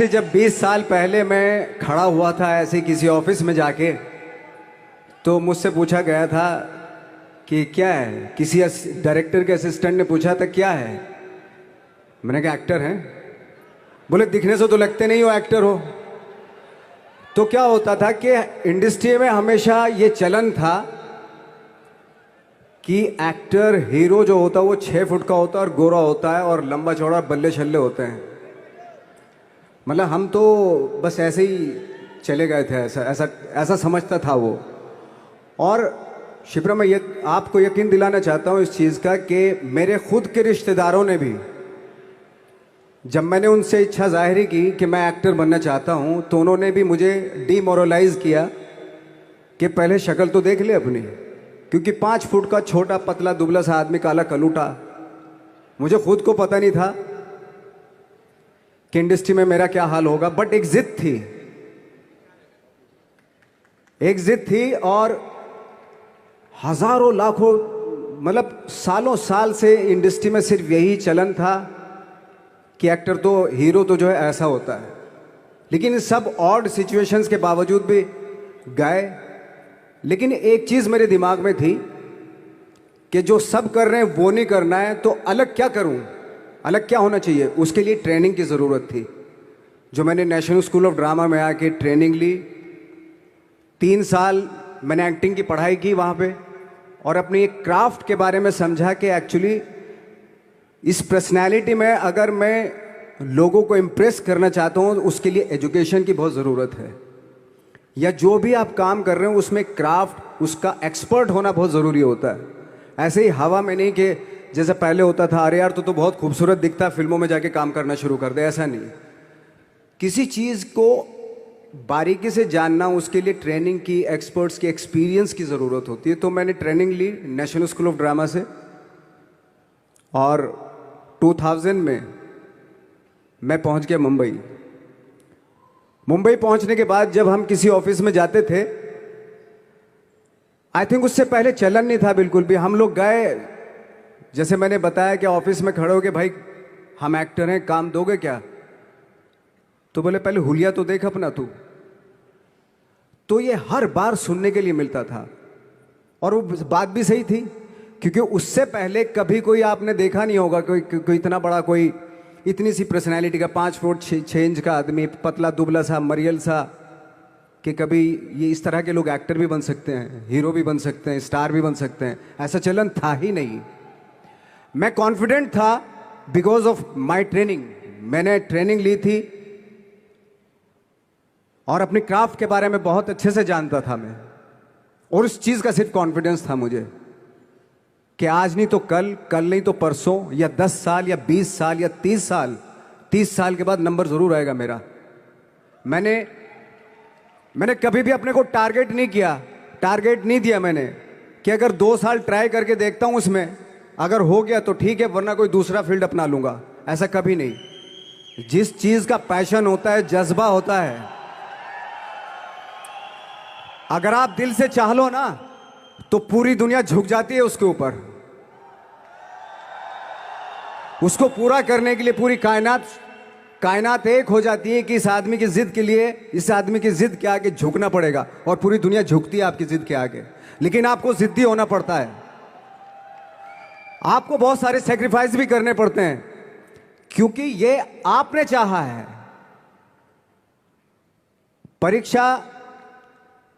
से जब 20 साल पहले मैं खड़ा हुआ था ऐसे किसी ऑफिस में जाके, तो मुझसे पूछा गया था कि क्या है। किसी डायरेक्टर के असिस्टेंट ने पूछा था क्या है। मैंने कहा एक्टर हैं। बोले दिखने से तो लगते नहीं हो एक्टर हो। तो क्या होता था कि इंडस्ट्री में हमेशा ये चलन था कि एक्टर हीरो जो होता है वो 6 फुट का होता है और गोरा होता है और लंबा चौड़ा बल्ले छल्ले होते हैं। मतलब हम तो बस ऐसे ही चले गए थे, ऐसा ऐसा ऐसा समझता था वो। और शिप्रा, मैं ये आपको यकीन दिलाना चाहता हूँ इस चीज़ का कि मेरे खुद के रिश्तेदारों ने भी, जब मैंने उनसे इच्छा जाहिर की कि मैं एक्टर बनना चाहता हूँ, तो उन्होंने भी मुझे डीमोरलाइज किया कि पहले शक्ल तो देख ले अपनी, क्योंकि 5 फुट का छोटा पतला दुबला सा आदमी, काला कलूटा। मुझे खुद को पता नहीं था कि इंडस्ट्री में मेरा क्या हाल होगा, बट एक जिद थी, एक जिद थी। और हजारों लाखों, मतलब सालों साल से इंडस्ट्री में सिर्फ यही चलन था कि एक्टर तो, हीरो तो जो है ऐसा होता है। लेकिन सब ऑड सिचुएशंस के बावजूद भी गए। लेकिन एक चीज़ मेरे दिमाग में थी कि जो सब कर रहे हैं वो नहीं करना है, तो अलग क्या करूं, अलग क्या होना चाहिए। उसके लिए ट्रेनिंग की ज़रूरत थी, जो मैंने नेशनल स्कूल ऑफ ड्रामा में आके ट्रेनिंग ली। 3 साल मैंने एक्टिंग की पढ़ाई की वहाँ पे, और अपनी एक क्राफ्ट के बारे में समझा कि एक्चुअली इस पर्सनैलिटी में अगर मैं लोगों को इम्प्रेस करना चाहता हूँ, उसके लिए एजुकेशन की बहुत ज़रूरत है। या जो भी आप काम कर रहे हो उसमें क्राफ्ट, उसका एक्सपर्ट होना बहुत ज़रूरी होता है। ऐसे ही हवा में नहीं कि जैसे पहले होता था, अरे यार तो बहुत खूबसूरत दिखता, फिल्मों में जाके काम करना शुरू कर दे, ऐसा नहीं। किसी चीज़ को बारीकी से जानना, उसके लिए ट्रेनिंग की, एक्सपर्ट्स की, एक्सपीरियंस की ज़रूरत होती है। तो मैंने ट्रेनिंग ली नेशनल स्कूल ऑफ ड्रामा से, और 2000 में मैं पहुंच गया मुंबई। मुंबई पहुंचने के बाद जब हम किसी ऑफिस में जाते थे, आई थिंक उससे पहले चलन नहीं था बिल्कुल भी। हम लोग गए, जैसे मैंने बताया कि ऑफिस में खड़े हो के, भाई हम एक्टर हैं, काम दोगे क्या। तो बोले पहले हुलिया तो देख अपना तू। तो ये हर बार सुनने के लिए मिलता था, और वो बात भी सही थी, क्योंकि उससे पहले कभी कोई आपने देखा नहीं होगा कोई इतना बड़ा, कोई इतनी सी पर्सनैलिटी का 5 फुट 6 इंच का आदमी, पतला दुबला सा मरियल सा, कि कभी ये इस तरह के लोग एक्टर भी बन सकते हैं, हीरो भी बन सकते हैं, स्टार भी बन सकते हैं। ऐसा चलन था ही नहीं। मैं कॉन्फिडेंट था बिकॉज ऑफ माई ट्रेनिंग। मैंने ट्रेनिंग ली थी और अपनी क्राफ्ट के बारे में बहुत अच्छे से जानता था मैं, और उस चीज़ का सिर्फ कॉन्फिडेंस था मुझे कि आज नहीं तो कल, कल नहीं तो परसों, या 10 साल या 20 साल या 30 साल, 30 साल के बाद नंबर ज़रूर आएगा मेरा। मैंने कभी भी अपने को टारगेट नहीं किया, टारगेट नहीं दिया मैंने कि अगर 2 साल ट्राई करके देखता हूँ, उसमें अगर हो गया तो ठीक है, वरना कोई दूसरा फील्ड अपना लूँगा। ऐसा कभी नहीं। जिस चीज़ का पैशन होता है, जज्बा होता है, अगर आप दिल से चाह लो ना, तो पूरी दुनिया झुक जाती है उसके ऊपर। उसको पूरा करने के लिए पूरी कायनात एक हो जाती है कि इस आदमी की जिद के लिए, इस आदमी की जिद के आगे झुकना पड़ेगा, और पूरी दुनिया झुकती है आपकी जिद के आगे। लेकिन आपको जिद्दी होना पड़ता है, आपको बहुत सारे सेक्रीफाइस भी करने पड़ते हैं, क्योंकि ये आपने चाहा है। परीक्षा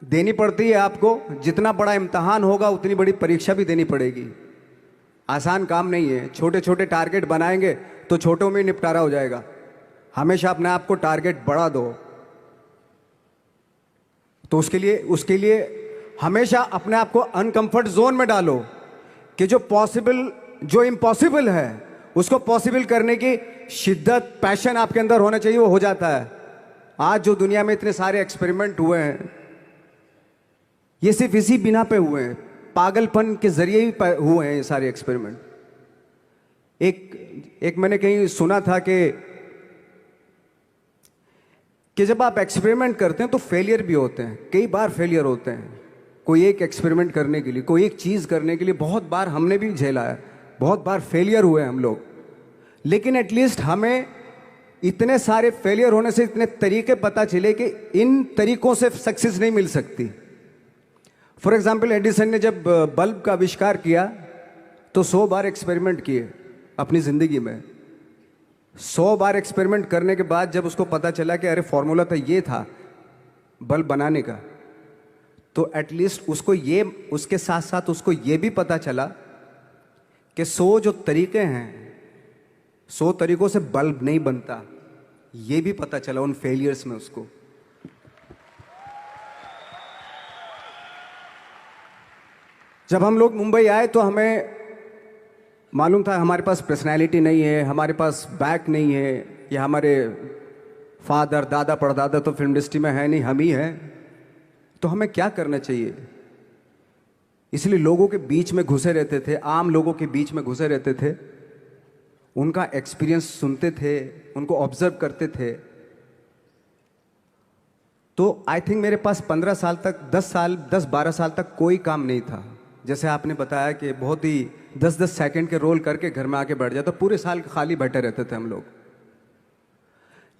देनी पड़ती है आपको, जितना बड़ा इम्तहान होगा उतनी बड़ी परीक्षा भी देनी पड़ेगी। आसान काम नहीं है। छोटे छोटे टारगेट बनाएंगे तो छोटों में निपटारा हो जाएगा। हमेशा अपने आप को टारगेट बढ़ा दो। तो उसके लिए हमेशा अपने आप को अनकंफर्ट जोन में डालो, कि जो इम्पॉसिबल है उसको पॉसिबल करने की शिद्दत, पैशन आपके अंदर होना चाहिए, वो हो जाता है। आज जो दुनिया में इतने सारे एक्सपेरिमेंट हुए हैं, ये सिर्फ इसी बिना पे हुए हैं, पागलपन के जरिए ही हुए हैं ये सारे एक्सपेरिमेंट। एक मैंने कहीं सुना था कि जब आप एक्सपेरिमेंट करते हैं तो फेलियर भी होते हैं, कई बार फेलियर होते हैं। कोई एक एक्सपेरिमेंट करने के लिए, कोई एक चीज़ करने के लिए बहुत बार हमने भी झेला है, बहुत बार फेलियर हुए हम लोग। लेकिन एटलीस्ट हमें इतने सारे फेलियर होने से इतने तरीके पता चले कि इन तरीकों से सक्सेस नहीं मिल सकती। फॉर एग्जाम्पल, एडिसन ने जब बल्ब का आविष्कार किया तो 100 बार एक्सपेरिमेंट किए अपनी ज़िंदगी में। 100 बार एक्सपेरिमेंट करने के बाद जब उसको पता चला कि अरे फॉर्मूला तो ये था बल्ब बनाने का, तो एटलीस्ट उसको ये, उसके साथ साथ उसको ये भी पता चला कि 100 जो तरीके हैं, 100 तरीकों से बल्ब नहीं बनता, ये भी पता चला उन फेलियर्स में उसको। जब हम लोग मुंबई आए तो हमें मालूम था हमारे पास पर्सनैलिटी नहीं है, हमारे पास बैक नहीं है, या हमारे फादर दादा परदादा तो फिल्म इंडस्ट्री में है नहीं, हम ही हैं, तो हमें क्या करना चाहिए। इसलिए लोगों के बीच में घुसे रहते थे, आम लोगों के बीच में घुसे रहते थे, उनका एक्सपीरियंस सुनते थे, उनको ऑब्जर्व करते थे। तो आई थिंक मेरे पास 15 साल तक, 10-12 साल तक कोई काम नहीं था। जैसे आपने बताया कि बहुत ही 10-10 सेकंड के रोल करके घर में आके बैठ जाता, तो पूरे साल खाली बैठे रहते थे हम लोग।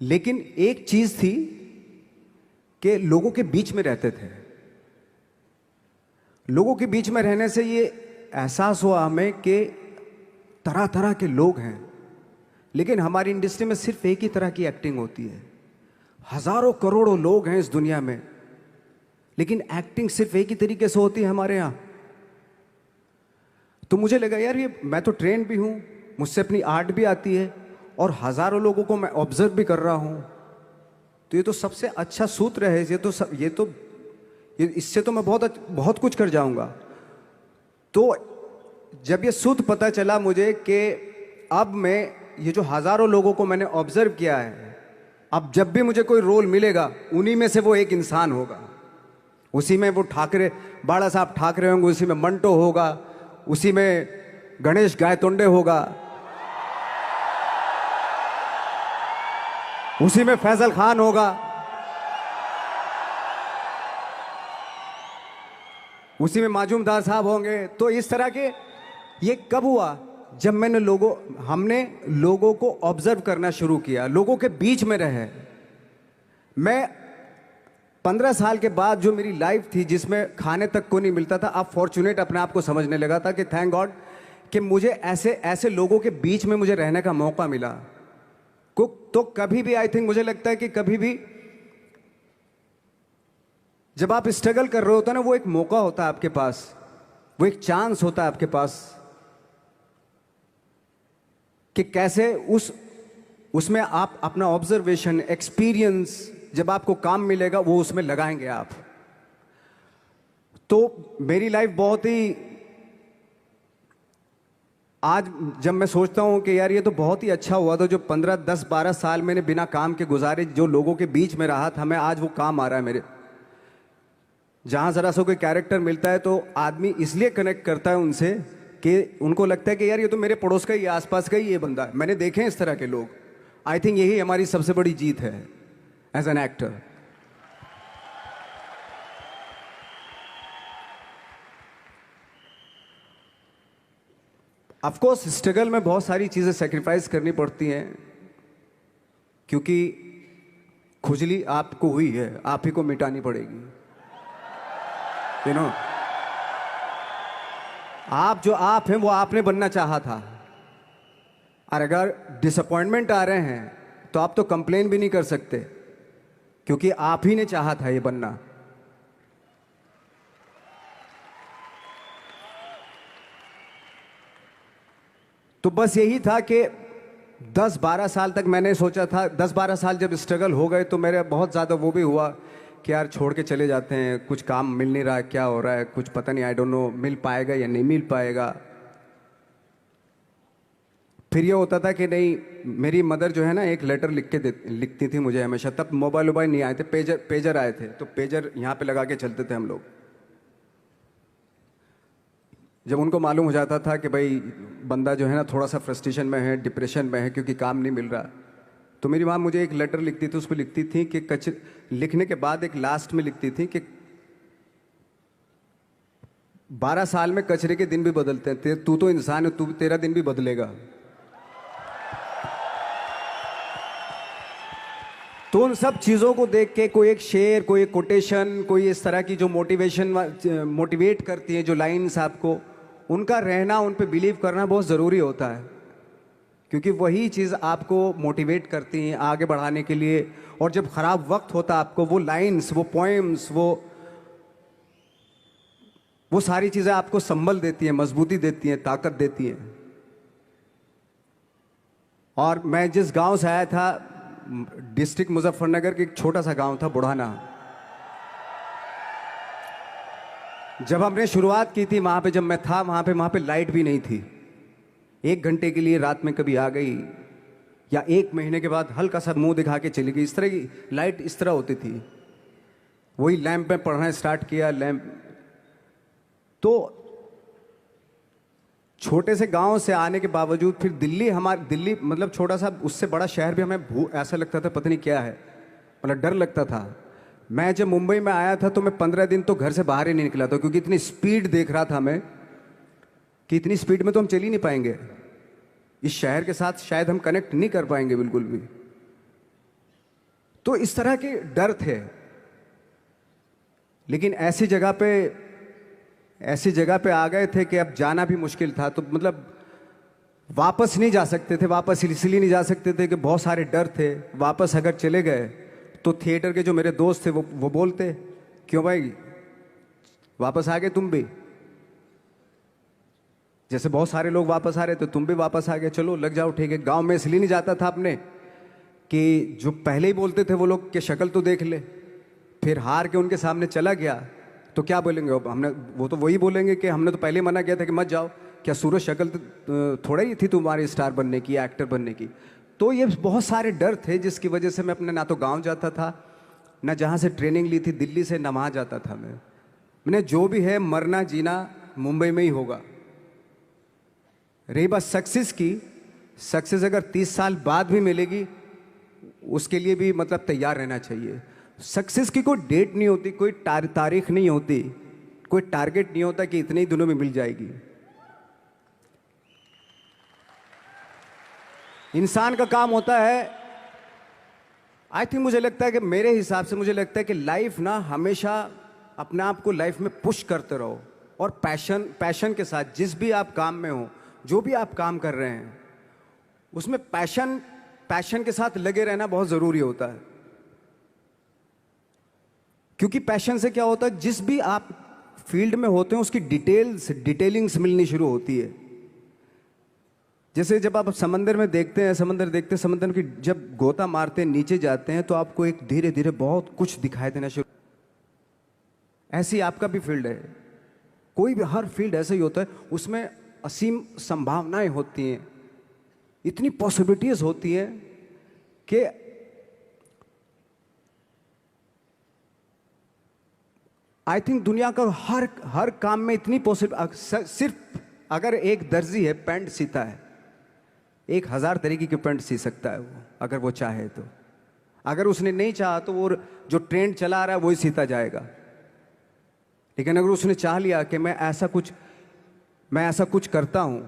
लेकिन एक चीज थी कि लोगों के बीच में रहते थे। लोगों के बीच में रहने से ये एहसास हुआ हमें कि तरह तरह के लोग हैं, लेकिन हमारी इंडस्ट्री में सिर्फ एक ही तरह की एक्टिंग होती है। हजारों करोड़ों लोग हैं इस दुनिया में, लेकिन एक्टिंग सिर्फ एक ही तरीके से होती है हमारे यहाँ। तो मुझे लगा यार, ये मैं तो ट्रेन भी हूँ, मुझसे अपनी आर्ट भी आती है, और हजारों लोगों को मैं ऑब्जर्व भी कर रहा हूँ, तो ये तो सबसे अच्छा सूत्र है। ये इससे तो मैं बहुत कुछ कर जाऊंगा। तो जब ये सूत्र पता चला मुझे कि अब मैं ये जो हजारों लोगों को मैंने ऑब्जर्व किया है, अब जब भी मुझे कोई रोल मिलेगा उन्हीं में से वो एक इंसान होगा। उसी में वो ठाकरे, बाला साहब ठाकरे होंगे, उसी में मंटो होगा, उसी में गणेश गायतोंडे होगा, उसी में फैजल खान होगा, उसी में माजूमदार साहब होंगे। तो इस तरह के, ये कब हुआ? जब हमने लोगों को ऑब्जर्व करना शुरू किया, लोगों के बीच में रहे। मैं 15 साल के बाद जो मेरी लाइफ थी, जिसमें खाने तक को नहीं मिलता था, अब फॉर्चुनेट अपने आप को समझने लगा था कि थैंक गॉड कि मुझे ऐसे लोगों के बीच में मुझे रहने का मौका मिला। तो कभी भी, आई थिंक मुझे लगता है कि कभी भी जब आप स्ट्रगल कर रहे होते हैं ना, वो एक मौका होता है आपके पास, वो एक चांस होता है आपके पास कि कैसे उसमें आप अपना ऑब्जर्वेशन, एक्सपीरियंस, जब आपको काम मिलेगा वो उसमें लगाएंगे आप। तो मेरी लाइफ बहुत ही, आज जब मैं सोचता हूं कि यार ये तो बहुत ही अच्छा हुआ था, जो 15, 10, 12 साल मैंने बिना काम के गुजारे, जो लोगों के बीच में रहा था, मैं आज वो काम आ रहा है मेरे। जहां जरा सा कोई कैरेक्टर मिलता है तो आदमी इसलिए कनेक्ट करता है उनसे कि उनको लगता है कि यार ये तो मेरे पड़ोस का ही, आसपास का ही ये बंदा है। मैंने देखे हैं इस तरह के लोग। आई थिंक यही हमारी सबसे बड़ी जीत है as an actor. Of course struggle में बहुत सारी चीजें सेक्रीफाइस करनी पड़ती हैं, क्योंकि खुजली आपको हुई है, आप ही को मिटानी पड़ेगी। यू नो, आप जो आप हैं वो आपने बनना चाहा था, और अगर डिसअपॉइंटमेंट आ रहे हैं तो आप तो कंप्लेन भी नहीं कर सकते, क्योंकि आप ही ने चाहा था ये बनना। तो बस यही था कि 10-12 साल तक मैंने सोचा था, 10-12 साल जब स्ट्रगल हो गए तो मेरे बहुत ज़्यादा वो भी हुआ कि यार छोड़ के चले जाते हैं, कुछ काम मिल नहीं रहा है, क्या हो रहा है, कुछ पता नहीं, आई डोंट नो मिल पाएगा या नहीं मिल पाएगा। फिर ये होता था कि नहीं, मेरी मदर जो है ना, एक लेटर लिखती थी मुझे हमेशा। तब मोबाइल नहीं आए थे, पेजर आए थे, तो पेजर यहाँ पे लगा के चलते थे हम लोग। जब उनको मालूम हो जाता था कि भाई बंदा जो है ना थोड़ा सा फ्रस्ट्रेशन में है, डिप्रेशन में है, क्योंकि काम नहीं मिल रहा, तो मेरी माँ मुझे एक लेटर लिखती थी। उसको लिखती थी कि लिखने के बाद एक लास्ट में लिखती थी कि 12 साल में कचरे के दिन भी बदलते हैं, तू तो इंसान है, तेरा दिन भी बदलेगा। तो उन सब चीज़ों को देख के कोई एक शेर, कोई एक कोटेशन, कोई इस तरह की जो मोटिवेट करती है जो लाइंस आपको, उनका रहना, उन पे बिलीव करना बहुत ज़रूरी होता है, क्योंकि वही चीज़ आपको मोटिवेट करती हैं आगे बढ़ाने के लिए। और जब ख़राब वक्त होता है आपको, वो लाइंस, वो पोएम्स, वो सारी चीज़ें आपको संबल देती हैं, मजबूती देती हैं, ताकत देती हैं। और मैं जिस गांव से आया था, डिस्ट्रिक्ट मुजफ्फरनगर के एक छोटा सा गांव था बुढ़ाना। जब हमने शुरुआत की थी वहाँ पे, जब मैं था वहाँ पे लाइट भी नहीं थी। 1 घंटे के लिए रात में कभी आ गई, या 1 महीने के बाद हल्का सा मुंह दिखा के चली गई। इस तरह की लाइट इस तरह होती थी। वही लैंप में पढ़ना स्टार्ट किया, लैंप। तो छोटे से गांव से आने के बावजूद फिर दिल्ली मतलब छोटा सा, उससे बड़ा शहर भी हमें ऐसा लगता था पता नहीं क्या है, मतलब डर लगता था। मैं जब मुंबई में आया था तो मैं 15 दिन तो घर से बाहर ही नहीं निकला था, क्योंकि इतनी स्पीड देख रहा था मैं कि इतनी स्पीड में तो हम चल ही नहीं पाएंगे, इस शहर के साथ शायद हम कनेक्ट नहीं कर पाएंगे बिल्कुल भी। तो इस तरह के डर थे। लेकिन ऐसी जगह पे आ गए थे कि अब जाना भी मुश्किल था। तो मतलब वापस नहीं जा सकते थे। वापस इसलिए नहीं जा सकते थे कि बहुत सारे डर थे। वापस अगर चले गए तो थिएटर के जो मेरे दोस्त थे वो बोलते, क्यों भाई वापस आ गए तुम भी, जैसे बहुत सारे लोग वापस आ रहे थे तुम भी वापस आ गए, चलो लग जाओ ठीक है। गांव में इसलिए नहीं जाता था अपने कि जो पहले ही बोलते थे वो लोग कि शक्ल तो देख ले, फिर हार के उनके सामने चला गया तो क्या बोलेंगे वो तो वही बोलेंगे कि हमने तो पहले मना किया था कि मत जाओ, क्या सूरज शक्ल थोड़ा ही थी तुम्हारी स्टार बनने की, एक्टर बनने की। तो ये बहुत सारे डर थे जिसकी वजह से मैं अपने ना तो गांव जाता था, ना जहाँ से ट्रेनिंग ली थी दिल्ली से, ना वहाँ जाता था। मैंने जो भी है मरना जीना मुंबई में ही होगा। रही बात सक्सेस की, सक्सेस अगर 30 साल बाद भी मिलेगी उसके लिए भी मतलब तैयार रहना चाहिए। सक्सेस की कोई डेट नहीं होती, कोई तारीख नहीं होती, कोई टारगेट नहीं होता कि इतने ही दिनों में मिल जाएगी। इंसान का काम होता है, आई थिंक मुझे लगता है कि मेरे हिसाब से मुझे लगता है कि लाइफ ना हमेशा अपने आप को लाइफ में पुश करते रहो, और पैशन के साथ जिस भी आप काम में हो, जो भी आप काम कर रहे हैं उसमें पैशन के साथ लगे रहना बहुत ज़रूरी होता है। क्योंकि पैशन से क्या होता है, जिस भी आप फील्ड में होते हैं उसकी डिटेलिंग्स मिलनी शुरू होती है। जैसे जब आप समंदर में देखते हैं, समंदर की जब गोता मारते हैं, नीचे जाते हैं, तो आपको एक धीरे धीरे बहुत कुछ दिखाई देना शुरू। ऐसी आपका भी फील्ड है, कोई भी हर फील्ड ऐसा ही होता है, उसमें असीम संभावनाएं होती हैं, इतनी पॉसिबिलिटीज होती हैं कि आई थिंक दुनिया का हर काम में इतनी सिर्फ अगर एक दर्जी है पैंट सीता है, 1000 तरीके की पैंट सी सकता है वो, अगर वो चाहे तो। अगर उसने नहीं चाहा तो वो जो ट्रेंड चला रहा है वही सीता जाएगा। लेकिन अगर उसने चाह लिया कि मैं ऐसा कुछ करता हूं,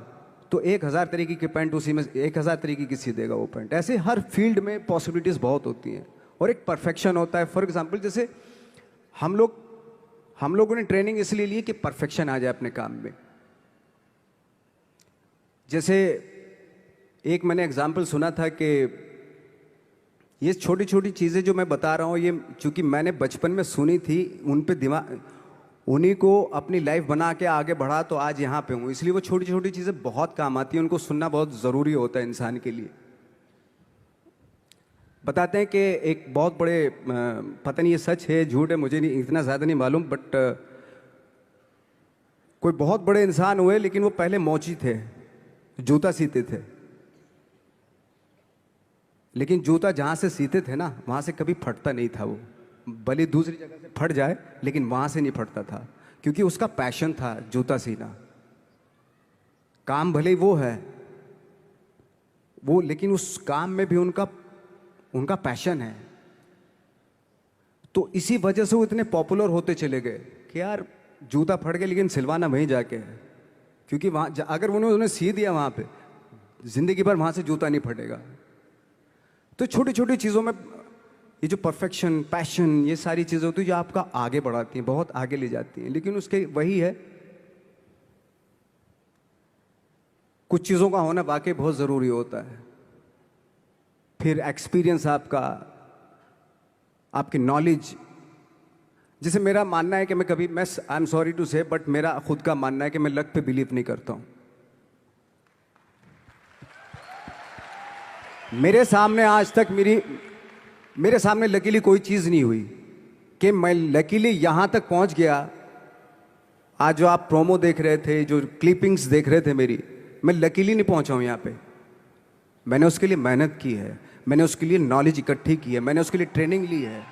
तो 1000 तरीके की पैंट उसी में 1000 तरीके की सी देगा वो पैंट। ऐसे हर फील्ड में पॉसिबिलिटीज बहुत होती हैं, और एक परफेक्शन होता है। फॉर एग्जाम्पल जैसे हम लोगों ने ट्रेनिंग इसलिए ली कि परफेक्शन आ जाए अपने काम में। जैसे एक मैंने एग्जाम्पल सुना था कि ये छोटी छोटी चीज़ें जो मैं बता रहा हूँ, ये चूंकि मैंने बचपन में सुनी थी, उन पे उन्हीं को अपनी लाइफ बना के आगे बढ़ा तो आज यहाँ पे हूँ। इसलिए वो छोटी छोटी चीज़ें बहुत काम आती हैं, उनको सुनना बहुत ज़रूरी होता है इंसान के लिए। बताते हैं कि एक बहुत बड़े, पता नहीं ये सच है झूठ है, मुझे नहीं इतना ज़्यादा नहीं मालूम, बट कोई बहुत बड़े इंसान हुए, लेकिन वो पहले मोची थे, जूता सीते थे। लेकिन जूता जहाँ से सीते थे ना, वहाँ से कभी फटता नहीं था वो, भले दूसरी जगह से फट जाए लेकिन वहाँ से नहीं फटता था, क्योंकि उसका पैशन था जूता सीना। काम भले वो है वो, लेकिन उस काम में भी उनका पैशन है। तो इसी वजह से वो इतने पॉपुलर होते चले गए कि यार जूता फट गया लेकिन सिलवाना वहीं जाके है, क्योंकि वहाँ अगर उन्होंने सी दिया वहाँ पे, जिंदगी भर वहाँ से जूता नहीं फटेगा। तो छोटी छोटी चीज़ों में ये जो परफेक्शन, पैशन, ये सारी चीज़ें होती है जो आपका आगे बढ़ाती हैं, बहुत आगे ले जाती हैं। लेकिन उसके वही है, कुछ चीज़ों का होना वाकई बहुत ज़रूरी होता है। फिर एक्सपीरियंस आपका, आपकी नॉलेज। जैसे मेरा मानना है कि मैं कभी, मैं आई एम सॉरी टू से, बट मेरा खुद का मानना है कि मैं लक पे बिलीव नहीं करता हूँ। मेरे सामने आज तक मेरे सामने लकीली कोई चीज़ नहीं हुई कि मैं लकीली यहाँ तक पहुँच गया। आज जो आप प्रोमो देख रहे थे, जो क्लिपिंग्स देख रहे थे मेरी, मैं लकीली नहीं पहुँचा हूँ यहाँ पे। मैंने उसके लिए मेहनत की है, मैंने उसके लिए नॉलेज इकट्ठी की है, मैंने उसके लिए ट्रेनिंग ली है।